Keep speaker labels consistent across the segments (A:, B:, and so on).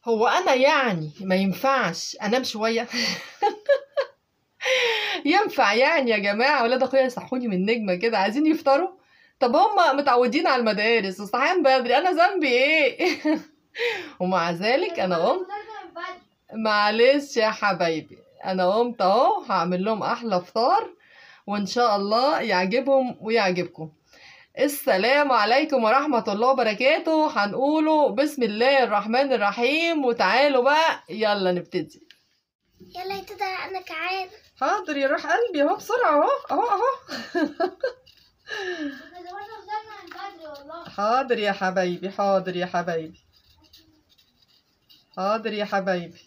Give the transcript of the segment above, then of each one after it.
A: هو انا يعني ما ينفعش انام شويه؟ ينفع يعني يا جماعه؟ ولاد اخويا يصحوني من النجمه كده عايزين يفطروا. طب هم متعودين على المدارس وصحيان بدري، انا ذنبي ايه؟ ومع ذلك انا قمت. معلش يا حبايبي، انا قمت اهو هعمل لهم احلى فطار، وان شاء الله يعجبهم ويعجبكم. السلام عليكم ورحمة الله وبركاته. هنقوله بسم الله الرحمن الرحيم، وتعالوا بقى يلا نبتدي.
B: يلا يا تيتا انا جعان.
A: حاضر يا روح قلبي، اهو بسرعة اهو. حاضر يا حبايبي، حاضر يا حبايبي، حاضر يا حبايبي،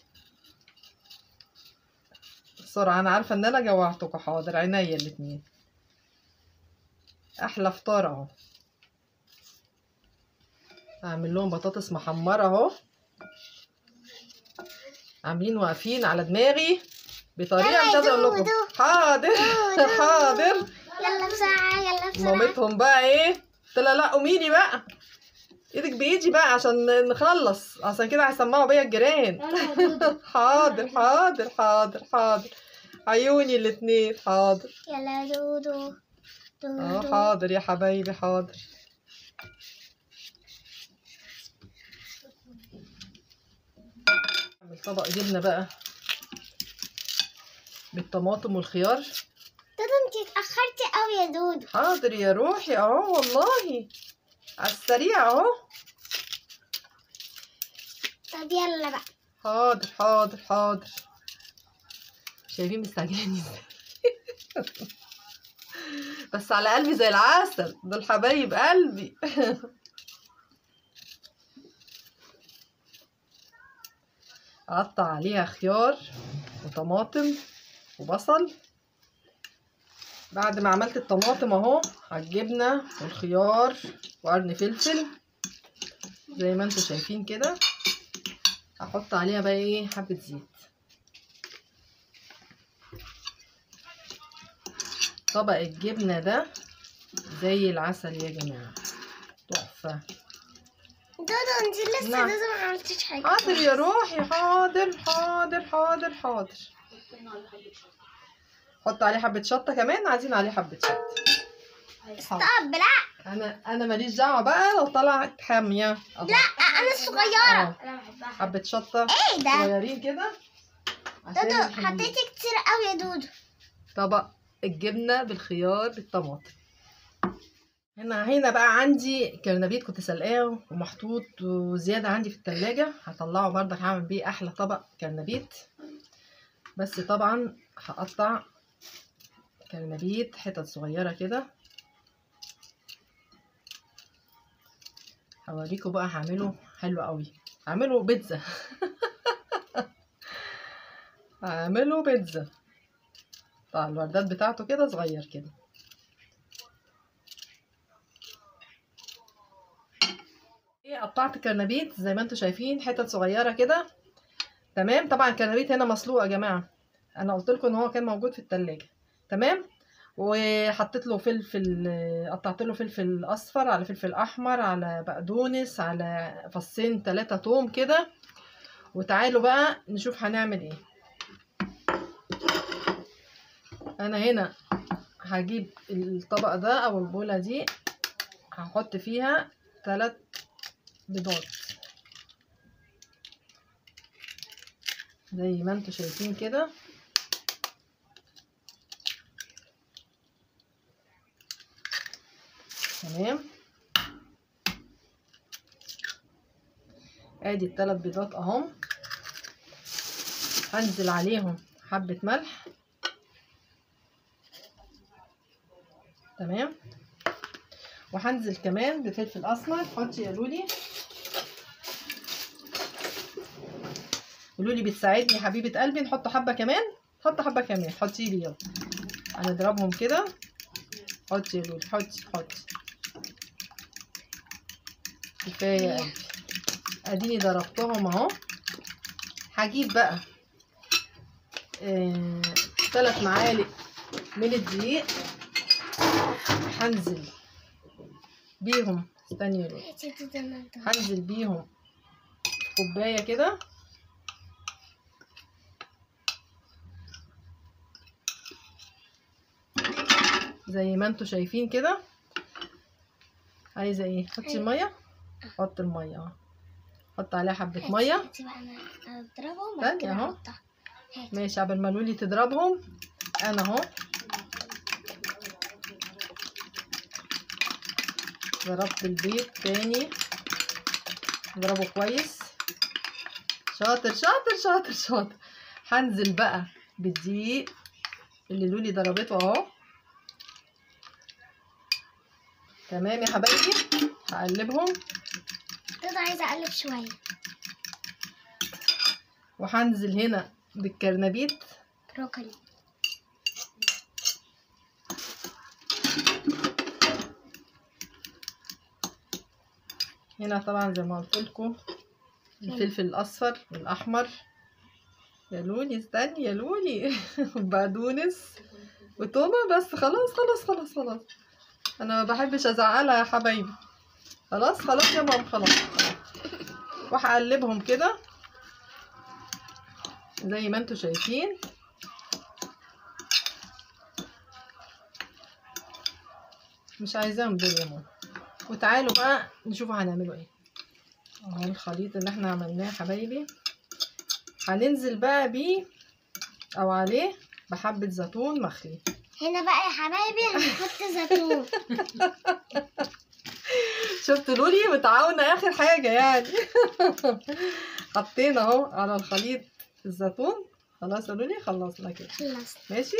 A: بسرعة. انا عارفة ان انا جوعتكم. حاضر، عينيا الاتنين. احلى فطار اهو. هعمل لهم بطاطس محمرة اهو، عاملين واقفين على دماغي بطريقة مش قادرة اقول لكم. حاضر حاضر.
B: يلا بسرعة يلا بسرعة.
A: مامتهم بقى ايه؟ قلت لها لا قومي لي بقى، ايدك بايدي بقى عشان نخلص، عشان كده هيسمعوا بيا الجيران. حاضر حاضر حاضر حاضر، عيوني الاتنين. حاضر.
B: يلا دودو دودو.
A: حاضر يا حبايبي، حاضر. اعمل طبق جبنه بقى بالطماطم والخيار.
B: دودو انتي اتأخرتي قوي يا دودو.
A: حاضر يا روحي اهو، والله على السريع اهو.
B: طب يلا بقى.
A: حاضر حاضر حاضر. شايفين مستعجلين ازاي؟ بس على قلبي زي العسل، دول حبايب قلبي. اقطع عليها خيار وطماطم وبصل. بعد ما عملت الطماطم اهو على الجبنه والخيار وقرن فلفل زي ما انتم شايفين كده، هحط عليها بقى ايه؟ حبه زيت. طبق الجبنه ده زي العسل يا جماعه، تحفه.
B: دودو انتي لسه
A: نعم.
B: دودو ما عملتيش حاجة.
A: حاضر يا روحي، حاضر حاضر حاضر حاضر. حط عليه حبه شطه كمان، عايزين عليه حبه شطه.
B: طب لا
A: انا ماليش دعوه بقى لو طلعت حاميه.
B: لا انا الصغيرة.
A: انا بحبها. حبه شطه
B: ايه ده؟
A: صغيرين كده.
B: دودو حطيتي كتير قوي يا دودو.
A: طبق الجبنه بالخيار بالطماطم. هنا بقى عندي كرنبيت كنت سلقاه ومحطوط وزياده عندي في التلاجة، هطلعه برضك هعمل بيه احلى طبق كرنبيت. بس طبعا هقطع كرنبيت حتت صغيره كده. هوريكم بقى هعمله حلو قوي، هعمله بيتزا. هعمله بيتزا. طبعا الوردات بتاعته كده صغير كده. ايه، قطعت كرنبيت زي ما انتم شايفين حتت صغيره كده. تمام. طبعا الكرنبيت هنا مسلوق يا جماعه، انا قلت لكم ان هو كان موجود في التلاجة. تمام. وحطيت له فلفل، قطعت له فلفل اصفر على فلفل احمر على بقدونس على فصين 3 توم كده. وتعالوا بقى نشوف هنعمل ايه. انا هنا هجيب الطبق ده او البولة دي، هحط فيها 3 بيضات زي ما انتم شايفين كده. تمام. ادي ال3 بيضات اهم. هنزل عليهم حبة ملح. تمام. وهنزل كمان بفلفل اسمر. حطي يا لولي. ولولي بتساعدني حبيبة قلبي. نحط حبة كمان، حط حبة كمان، حطي لي يلا. هنضربهم كده. حطي يا لولي، حطي. كفاية يا قلبي. اديني ضربتهم اهو. هجيب بقى 3 معالق من الدقيق. هنزل بيهم، استني يا لولي، هنزل بيهم كوبايه كده. زي ما انتوا شايفين كده. عايزه ايه؟ حطي الميه. حط الميه اهو. حط عليها حبه ميه. تاني اهو. ماشي، قبل ما لولي تضربهم انا اهو ضربت البيض تاني. اضربه كويس. شاطر شاطر شاطر شاطر. هنزل بقى بالدقيق اللي لولي ضربته اهو. تمام يا حبايبي. هقلبهم.
B: كده عايزه اقلب شويه.
A: وهنزل هنا بالكرنبيط.
B: بروكلي.
A: هنا طبعا زي ما قلت لكم الفلفل الاصفر والاحمر. يا لولي استني يا لولي. بقدونس وتومه بس. خلاص خلاص خلاص خلاص. انا ما بحبش ازعلها يا حبايبي. خلاص خلاص يا ماما خلاص. وهقلبهم كده زي ما انتوا شايفين. مش عايزاهم دول يا ماما. وتعالوا بقى نشوفوا هنعملوا ايه. اهو الخليط اللي احنا عملناه يا حبايبي. هننزل بقى بيه او عليه بحبة زيتون مخلي.
B: هنا بقى يا حبايبي هنحط زيتون.
A: شفت لولي متعاونة اخر حاجة يعني. حطينا اهو على الخليط الزيتون. خلاص يا لولي خلصنا كده.
B: خلصت.
A: ماشي.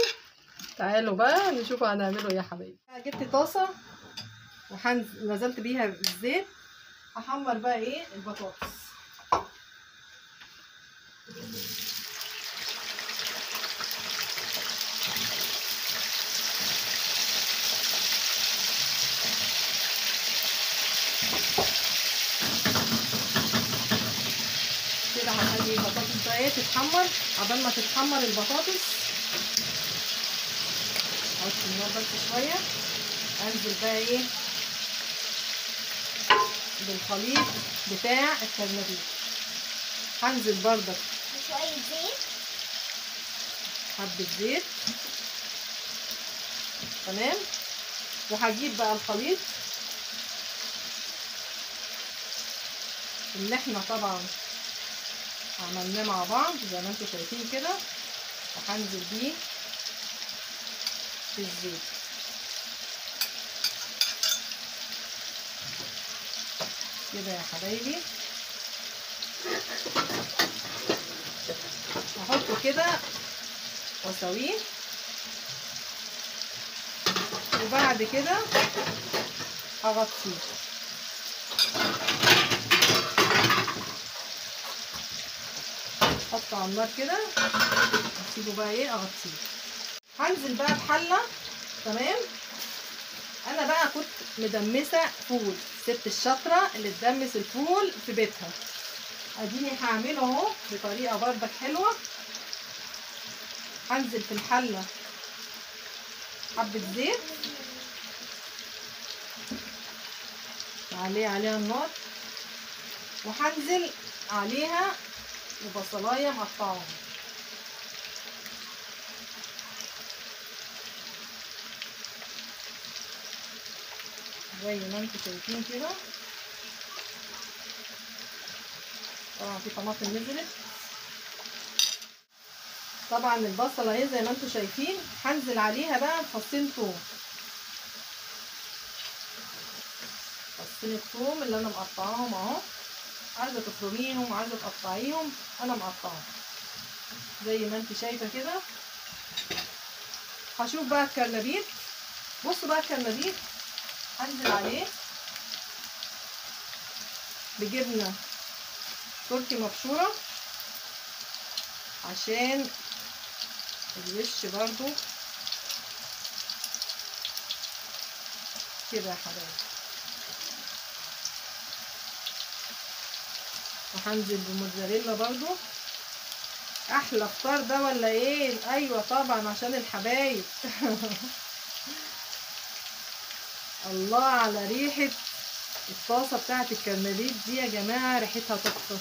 A: تعالوا بقى نشوفوا هنعمله ايه يا حبايبي. جبت طاسة ونزلت بيها الزيت. هحمر بقى ايه البطاطس. كده هخلي البطاطس بقى ايه تتحمر. عبال ما تتحمر البطاطس احط النار بس شويه. انزل بقى ايه بالخليط بتاع الكرنبيط. هنزل بردك
B: شويه زيت.
A: حبه زيت. تمام. وهجيب بقى الخليط اللي احنا طبعا عملناه مع بعض زي ما انتوا شايفين كده. وهنزل بيه في الزيت. كده يا حبايبي. هحطه كده واسويه. وبعد كده هغطيه. احطه على النار كده. اسيبه بقى ايه اغطيه. هنزل بقى بحله. تمام. انا بقى كنت مدمسه فول. الست الشاطره اللي تدمس الفول في بيتها. اديني هعمله اهو بطريقه بردك حلوه. هنزل في الحله حبه زيت. عليها النار. وهنزل عليها وبصلايه مقطعه. زي ما انتوا شايفين كده. طبعا في طماطم نزلت. طبعا البصله اهي زي ما انتوا شايفين. هنزل عليها بقى فصين توم. فصين الثوم اللي انا مقطعاهم اهو. عايزه تفرميهم عايزه تقطعيهم انا مقطعاهم زي ما انت شايفه كده. هشوف بقى الكرنبيط. بصوا بقى الكرنبيط هنزل عليه بجبنه تركي مبشوره عشان الوش برضو كده يا حبايبي. وهنزل بموتزاريلا برضو. احلى فطار ده ولا ايه؟ ايوه طبعا عشان الحبايب. الله على ريحه الطاسه بتاعت الكرنبيط دي يا جماعه. ريحتها تحفه.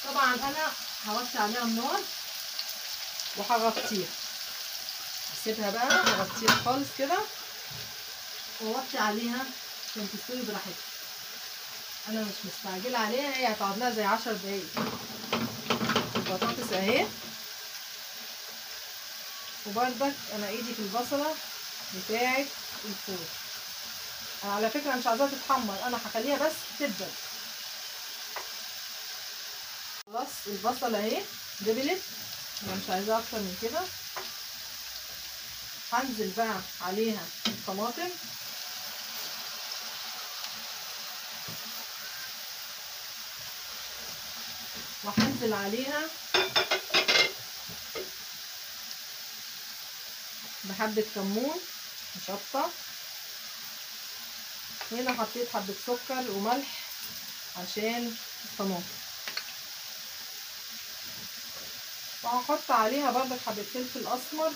A: طبعا انا هوطي عليها النار وهغطيها، هسيبها بقى هغطيها خالص كده واوطي عليها عشان تستوي براحتها. انا مش مستعجله عليها، هي هتقعد لها زي 10 دقايق. البطاطس اهي، وبردك انا ايدي في البصله بتاعه الفول. انا على فكره مش عايزاها تتحمر، انا هخليها بس تدبل. خلاص البصله اهي دبلت، انا مش عايزاها اكتر من كده. هنزل بقى عليها الطماطم، وهنزل عليها بحبة كمون وشطة. هنا حطيت حبة سكر وملح عشان الطماطم، وهحط عليها برضك حبة فلفل اسمر،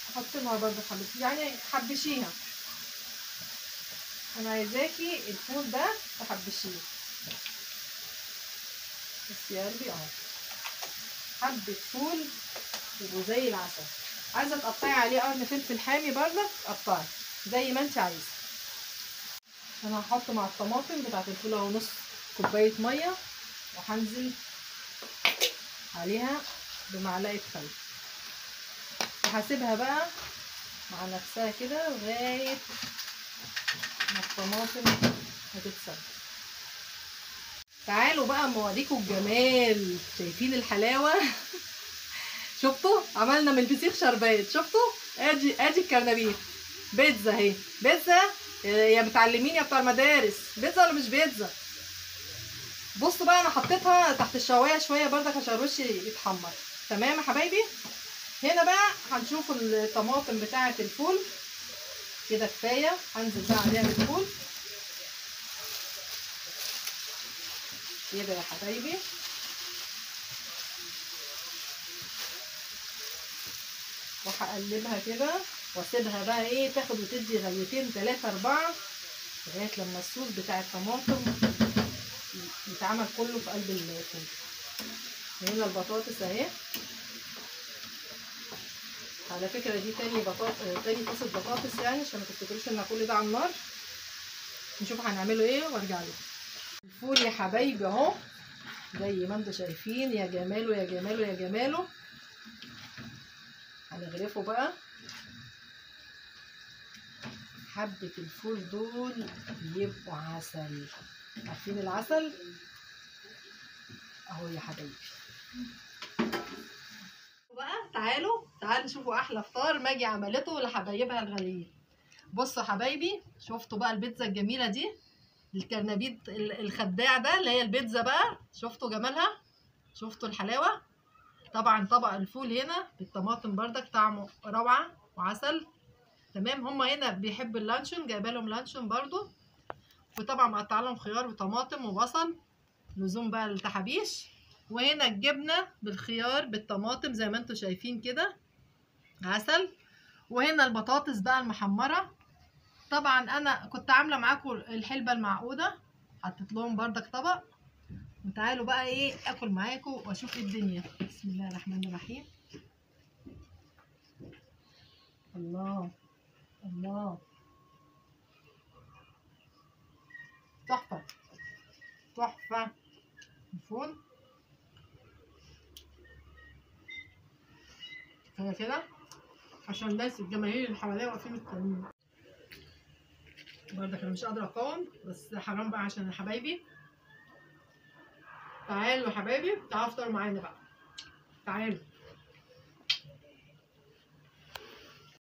A: احط لها برضك حبة يعني حبشيها. انا عايزاكي الفول ده تحبشيه بس يا قلبي اهو، حبة فول يبقوا زي العسل. عايزه تقطعي عليه قرن فلفل حامي برضك قطعي زي ما انت عايزه. انا هحط مع الطماطم بتاعت الفول اهو نص كوبايه ميه، وهنزل عليها بمعلقه خل، وهسيبها بقى مع نفسها كده لغايه ما الطماطم هتتسبك. تعالوا بقى اما اوريكم الجمال. شايفين الحلاوه؟ شفتوا عملنا من الفسيخ شربات؟ شفتوا؟ ادي الكرنبيط. بيتزا اهي، بيتزا يا متعلمين يا بتوع المدارس. بيتزا ولا مش بيتزا؟ بصوا بقى انا حطيتها تحت الشوايه شويه برضك عشان الوش يتحمر. تمام يا حبايبي. هنا بقى هنشوف الطماطم بتاعه الفول كده كفايه. هنزل بقى عليها بالفول كده يا حبايبي، وهقلبها كده واسيبها بقى ايه تاخد وتدي غلوتين 3 4 لغايه لما الصوص بتاع الطماطم يتعمل كله في قلب الفول. هنا البطاطس اهي، على فكره دي تاني طاسه بطاطس يعني، عشان ما تفتكروش ان كل ده على النار. نشوف هنعمله ايه وارجع لكم. الفول يا حبايبي اهو زي ما انتم شايفين، يا جماله يا جماله يا جماله. هنغرفه بقى. حبة الفول دول يبقوا عسل. عارفين العسل اهو يا حبايبي. بقى تعالوا شوفوا احلى فطار ماجي عملته لحبايبها الغاليين. بصوا يا حبايبي، شفتوا بقى البيتزا الجميله دي، الكرنبيط الخداع ده اللي هي البيتزا بقى. شفتوا جمالها؟ شفتوا الحلاوه؟ طبعا طبق الفول هنا بالطماطم بردك طعمه روعه وعسل. تمام. هما هنا بيحبوا اللانشون، جايبه لهم لانشون برضو، وطبعا مقطع لهم خيار وطماطم وبصل لزوم بقى التحابيش. وهنا الجبنه بالخيار بالطماطم زي ما انتم شايفين كده عسل. وهنا البطاطس بقى المحمره. طبعا انا كنت عامله معاكم الحلبه المعقوده، حطيت لهم بردك طبق. وتعالوا بقى ايه اكل معاكم واشوف ايه الدنيا. بسم الله الرحمن الرحيم. الله الله، تحفه تحفه الفول. كده كده عشان الناس الجماهير اللي حواليا واقفين مستنيين. برضك انا مش قادره اقاوم، بس حرام بقى عشان يا حبايبي. تعالوا يا حبايبي تعالوا افطروا معانا بقى. تعالوا.